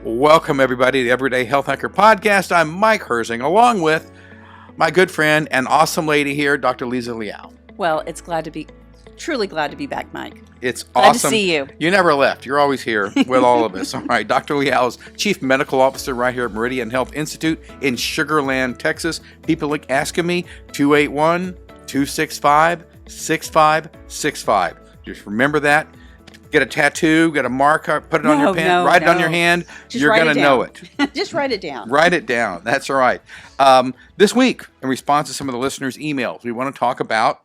Welcome, everybody, to the Everyday Health Hacker Podcast. I'm Mike Herzing, along with my good friend and awesome lady here, Dr. Lisa Liao. Well, it's truly glad to be back, Mike. It's Glad awesome. to see you. You never left. You're always here with all of us. All right, Dr. Liao is Chief Medical Officer right here at Meridian Health Institute in Sugar Land, Texas. People asking me, 281-265-6565. Just remember that. Get a tattoo, get a mark, put it on your pen, write it on your hand. You're going to know it. Just write it down. Write it down. That's all right. This week, in response to some of the listeners' emails, we want to talk about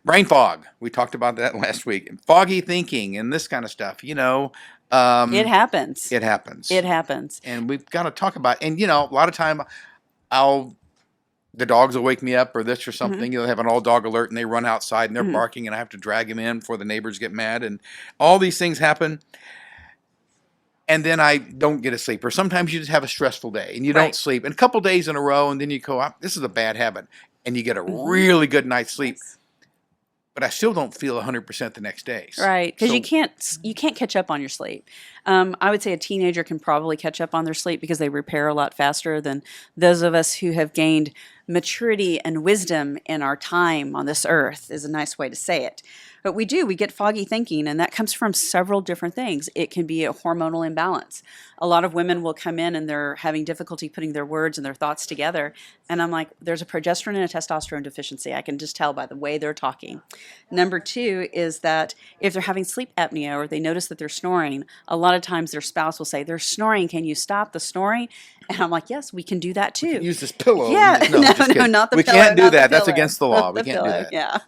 brain fog. We talked about that last week. And foggy thinking and this kind of stuff. It happens. It happens. It happens. And we've got to talk about it. And, a lot of time the dogs will wake me up or this or something. Mm-hmm. They'll have an all dog alert and they run outside and they're barking and I have to drag them in before the neighbors get mad. And all these things happen. And then I don't get to sleep. Or sometimes you just have a stressful day and you don't sleep. And a couple days in a row and then you go, this is a bad habit. And you get a really good night's sleep. But I still don't feel 100% the next day. Right, because you can't catch up on your sleep. I would say a teenager can probably catch up on their sleep because they repair a lot faster than those of us who have gained maturity and wisdom in our time on this earth, is a nice way to say it. But we get foggy thinking, and that comes from several different things. It can be a hormonal imbalance. A lot of women will come in and they're having difficulty putting their words and their thoughts together. And I'm like, there's a progesterone and a testosterone deficiency. I can just tell by the way they're talking. Number two is that if they're having sleep apnea or they notice that they're snoring, a lot of times their spouse will say, they're snoring. Can you stop the snoring? And I'm like, yes, we can do that too. Use this pillow. Yeah, no, not the pillow. We can't do that. That's against the law. We can't do that. Yeah.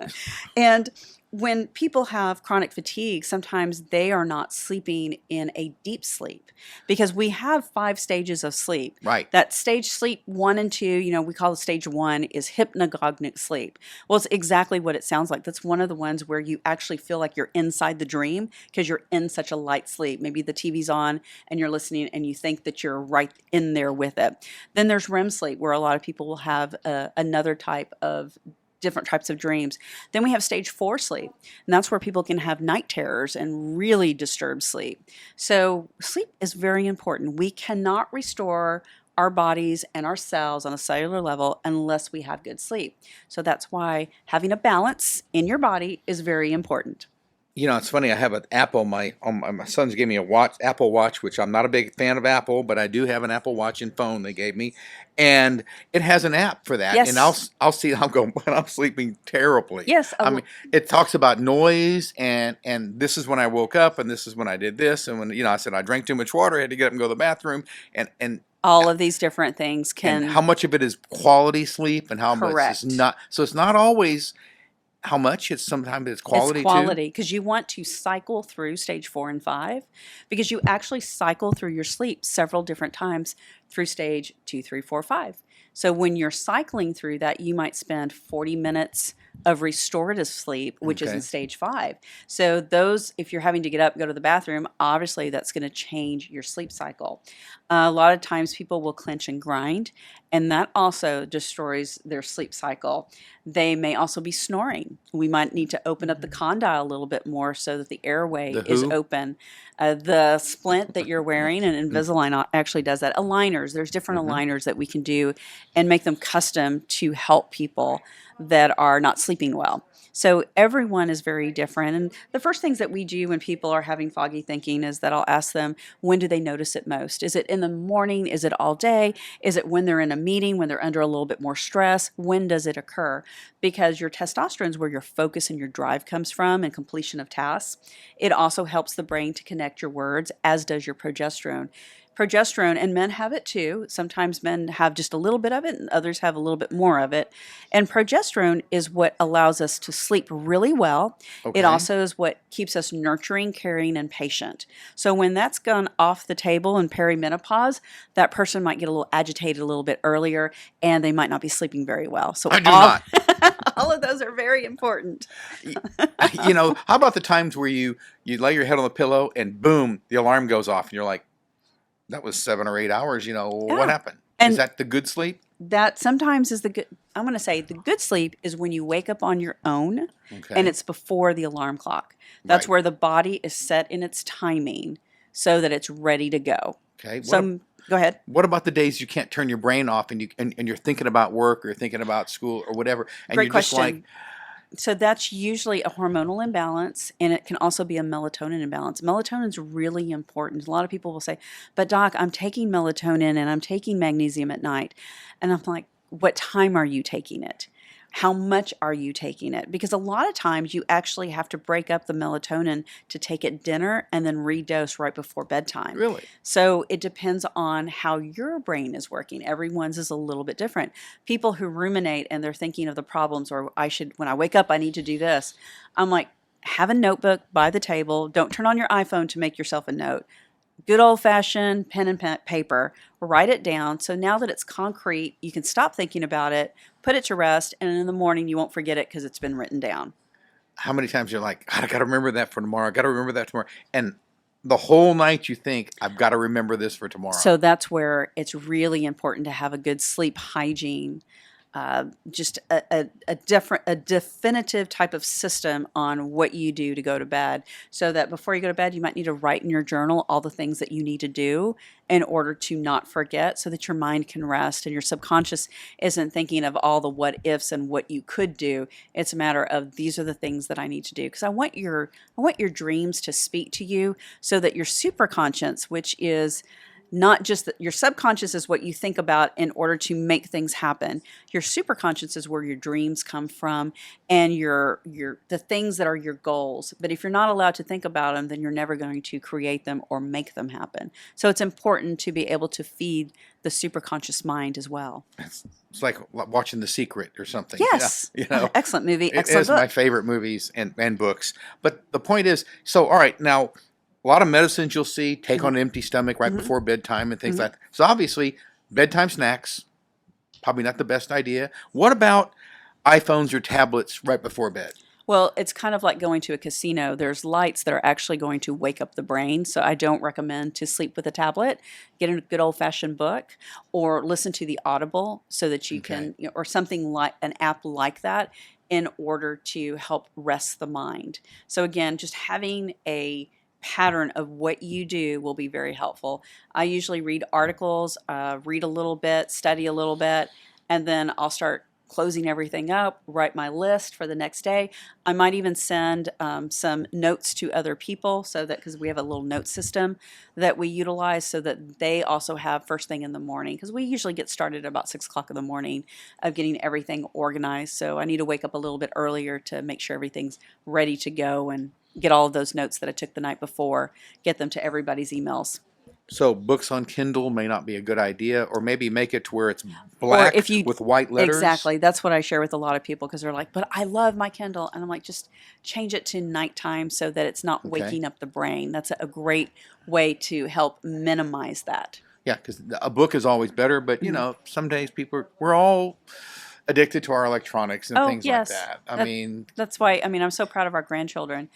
And when people have chronic fatigue, sometimes they are not sleeping in a deep sleep because we have 5 stages of sleep. Right. That stage sleep 1 and 2, we call stage 1 is hypnagogic sleep. Well, it's exactly what it sounds like. That's one of the ones where you actually feel like you're inside the dream because you're in such a light sleep. Maybe the TV's on and you're listening and you think that you're right in there with it. Then there's REM sleep where a lot of people will have another type of different types of dreams. Then we have stage 4 sleep, and that's where people can have night terrors and really disturb sleep. So sleep is very important. We cannot restore our bodies and our cells on a cellular level unless we have good sleep. So that's why having a balance in your body is very important. It's funny. I have an Apple. My sons gave me a Apple Watch, which I'm not a big fan of Apple, but I do have an Apple Watch and phone they gave me, and it has an app for that. Yes. And I'll see. I'll go, but I'm sleeping terribly. Yes. I mean, it talks about noise, and this is when I woke up, and this is when I did this, and when I said I drank too much water, I had to get up and go to the bathroom, and all of these different things can. And how much of it is quality sleep, and how much is not? So it's not always. How much? Sometimes it's quality too? It's quality because you want to cycle through stage 4 and 5 because you actually cycle through your sleep several different times through stage 2, 3, 4, 5. So when you're cycling through that, you might spend 40 minutes of restorative sleep, which is in stage 5. So those, if you're having to get up, go to the bathroom, obviously that's going to change your sleep cycle. A lot of times people will clench and grind, and that also destroys their sleep cycle. They may also be snoring. We might need to open up the condyle a little bit more so that the airway is open. The splint that you're wearing, and Invisalign actually does that. Aligners, there's different aligners that we can do and make them custom to help people that are not sleeping well. So everyone is very different. And the first things that we do when people are having foggy thinking is that I'll ask them, when do they notice it most? Is it in the morning? Is it all day? Is it when they're in a meeting, when they're under a little bit more stress? When does it occur? Because your testosterone is where your focus and your drive comes from and completion of tasks. It also helps the brain to connect your words, as does your progesterone. Progesterone, and men have it too. Sometimes men have just a little bit of it and others have a little bit more of it. And progesterone is what allows us to sleep really well. It also is what keeps us nurturing, caring, and patient. So when that's gone off the table in perimenopause, that person might get a little agitated a little bit earlier and they might not be sleeping very well. So I do not. All of those are very important. How about the times where you lay your head on the pillow and boom, the alarm goes off and you're like, that was 7 or 8 hours, what happened? Is that the good sleep? That sometimes is the good, I'm going to say the good sleep is when you wake up on your own and it's before the alarm clock. That's where the body is set in its timing so that it's ready to go. Okay. Go ahead. What about the days you can't turn your brain off and and you're thinking about work or you're thinking about school or whatever, and Great you're just like, question. So that's usually a hormonal imbalance, and it can also be a melatonin imbalance. Melatonin is really important. A lot of people will say, "But doc, I'm taking melatonin and I'm taking magnesium at night," and I'm like, "What time are you taking it? How much are you taking it?" Because a lot of times you actually have to break up the melatonin to take at dinner and then redose right before bedtime. really? So it depends on how your brain is working. Everyone's is a little bit different. People who ruminate and they're thinking of the problems, or when I wake up, I need to do this. I'm like, have a notebook by the table. Don't turn on your iPhone to make yourself a note. Good old fashioned pen and paper, write it down. So now that it's concrete, you can stop thinking about it, put it to rest, and in the morning you won't forget it because it's been written down. How many times you're like, God, I got to remember that for tomorrow. I got to remember that tomorrow. And the whole night you think, I've got to remember this for tomorrow. So that's where it's really important to have a good sleep hygiene, just a definitive type of system on what you do to go to bed, so that before you go to bed, you might need to write in your journal all the things that you need to do in order to not forget, so that your mind can rest and your subconscious isn't thinking of all the what ifs and what you could do. It's a matter of, these are the things that I need to do, because I want your dreams to speak to you, so that your superconscious, which is not just that your subconscious is what you think about in order to make things happen. Your superconscious is where your dreams come from, and the things that are your goals. But if you're not allowed to think about them, then you're never going to create them or make them happen. So it's important to be able to feed the superconscious mind as well. It's like watching The Secret or something. Yes. You know, Excellent movie. it Excellent is book. my favorite movies and books. But the point is, so, all right, now, a lot of medicines you'll see take on an empty stomach right before bedtime and things like that. So obviously, bedtime snacks, probably not the best idea. What about iPhones or tablets right before bed? Well, it's kind of like going to a casino. There's lights that are actually going to wake up the brain. So I don't recommend to sleep with a tablet. Get a good old-fashioned book, or listen to the Audible, so that you can, or something like an app like that, in order to help rest the mind. So again, just having a pattern of what you do will be very helpful. I usually read articles, read a little bit, study a little bit, and then I'll start closing everything up, write my list for the next day. I might even send some notes to other people, so that, because we have a little note system that we utilize, so that they also have first thing in the morning, because we usually get started at about 6 o'clock in the morning of getting everything organized. So I need to wake up a little bit earlier to make sure everything's ready to go, and get all of those notes that I took the night before, get them to everybody's emails. So books on Kindle may not be a good idea, or maybe make it to where it's black with white letters. Exactly. That's what I share with a lot of people, because they're like, "But I love my Kindle." And I'm like, just change it to nighttime, so that it's not waking up the brain. That's a great way to help minimize that. Yeah, because a book is always better, but you know, some days we're all addicted to our electronics and things like that. I mean, that's why, I'm so proud of our grandchildren.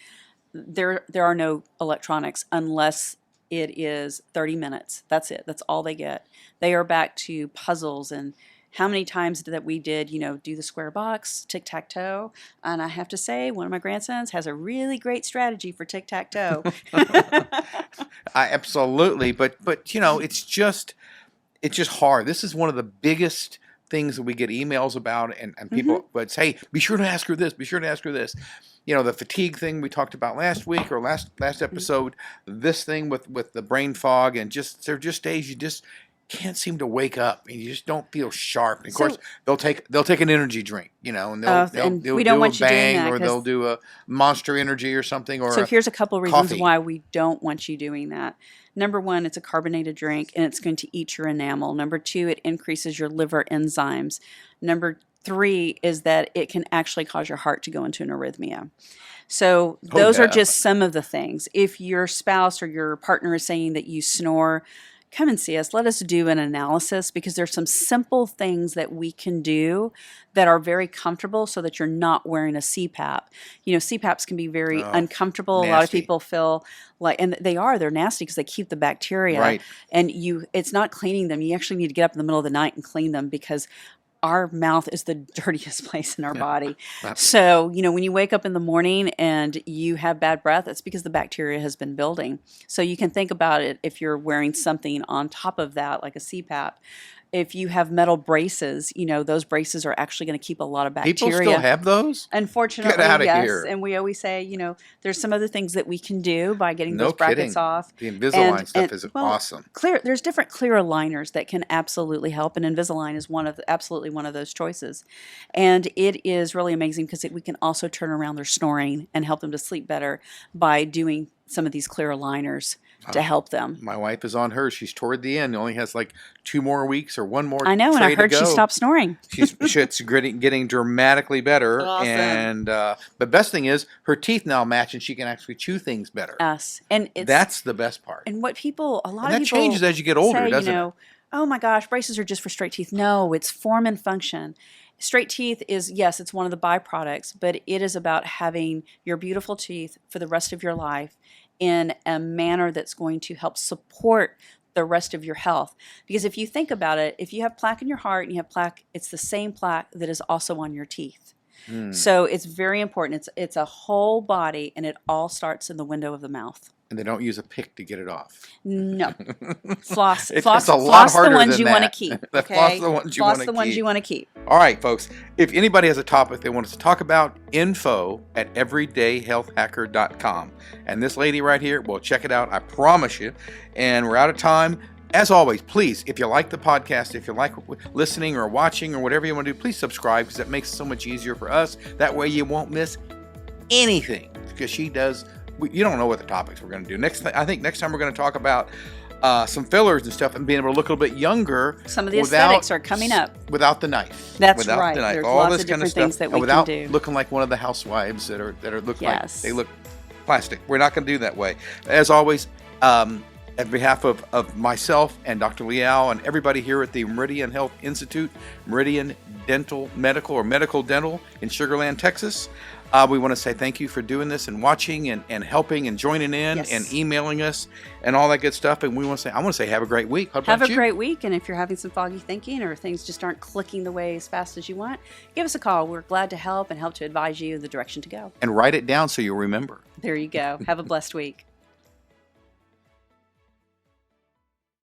There are no electronics unless it is 30 minutes. That's it. That's all they get. They are back to puzzles, and how many times that we did, do the square box, tic-tac-toe. And I have to say, one of my grandsons has a really great strategy for tic-tac-toe. Absolutely. But it's just hard. This is one of the biggest things that we get emails about, and people would say, hey, be sure to ask her this, be sure to ask her this. The fatigue thing we talked about last week or last episode, this thing with the brain fog, and there are just days you just can't seem to wake up, and you just don't feel sharp. And of course, they'll take an energy drink, and they'll we do don't a want you doing Bang, that, or they'll do a Monster Energy or something, or so here's a couple reasons coffee. why we don't want you doing that. Number one, it's a carbonated drink, and it's going to eat your enamel. Number two, it increases your liver enzymes. Number three is that it can actually cause your heart to go into an arrhythmia. So those are just some of the things. If your spouse or your partner is saying that you snore, come and see us. Let us do an analysis, because there's some simple things that we can do that are very comfortable, so that you're not wearing a CPAP. CPAPs can be very uncomfortable. Nasty. A lot of people feel like, and they're nasty because they keep the bacteria. Right. And it's not cleaning them. You actually need to get up in the middle of the night and clean them, because our mouth is the dirtiest place in our body. That's- So, when you wake up in the morning and you have bad breath, it's because the bacteria has been building. So you can think about it if you're wearing something on top of that, like a CPAP. If you have metal braces, those braces are actually going to keep a lot of bacteria. People still have those? Unfortunately, Get outta yes. here. And we always say, there's some other things that we can do by getting No those brackets kidding. off. The Invisalign stuff And- is well, awesome. There's different clear aligners that can absolutely help, and Invisalign is absolutely one of those choices. And it is really amazing because we can also turn around their snoring and help them to sleep better by doing some of these clear aligners to help them. My wife is on hers. She's toward the end. Only has like 2 more weeks or 1 more. I know, and I tray to heard she go. stopped snoring. She's getting dramatically better. Awesome. And the best thing is her teeth now match, and she can actually chew things better. Us, and That's the best part. And what a lot And of that people changes as you get older, say, doesn't it? Oh my gosh, braces are just for straight teeth. No, it's form and function. Straight teeth is, yes, it's one of the byproducts, but it is about having your beautiful teeth for the rest of your life in a manner that's going to help support the rest of your health. Because if you think about it, if you have plaque in your heart and you have plaque, it's the same plaque that is also on your teeth. So it's very important. It's a whole body, and it all starts in the window of the mouth. And they don't use a pick to get it off. No. Floss. It's floss, a lot floss harder the ones than you want to that. keep. Floss Okay? the ones you Floss wanna the ones keep. you want to keep. All right, folks. If anybody has a topic they want us to talk about, info@everydayhealthhacker.com. And this lady right here, well, check it out. I promise you. And we're out of time. As always, please, if you like the podcast, if you like listening or watching or whatever you want to do, please subscribe, because that makes it so much easier for us. That way you won't miss anything, because she does. You don't know what the topics we're going to do. I think next time we're going to talk about some fillers and stuff, and being able to look a little bit younger. Some of the aesthetics are coming up. Without the knife. That's without right. The knife. There's All lots this of kind of different stuff. things that And we without can do. looking like one of the housewives that look Yes. like they look plastic. We're not going to do that way. As always, on behalf of myself and Dr. Liao and everybody here at the Meridian Health Institute, Meridian Dental Medical or Medical Dental in Sugar Land, Texas, we want to say thank you for doing this and watching and helping and joining in Yes. and emailing us and all that good stuff. And I want to say have a great week. How about Have a you? great week, and if you're having some foggy thinking or things just aren't clicking the way as fast as you want, give us a call. We're glad to help and help to advise you the direction to go. And write it down so you'll remember. There you go. Have a blessed week.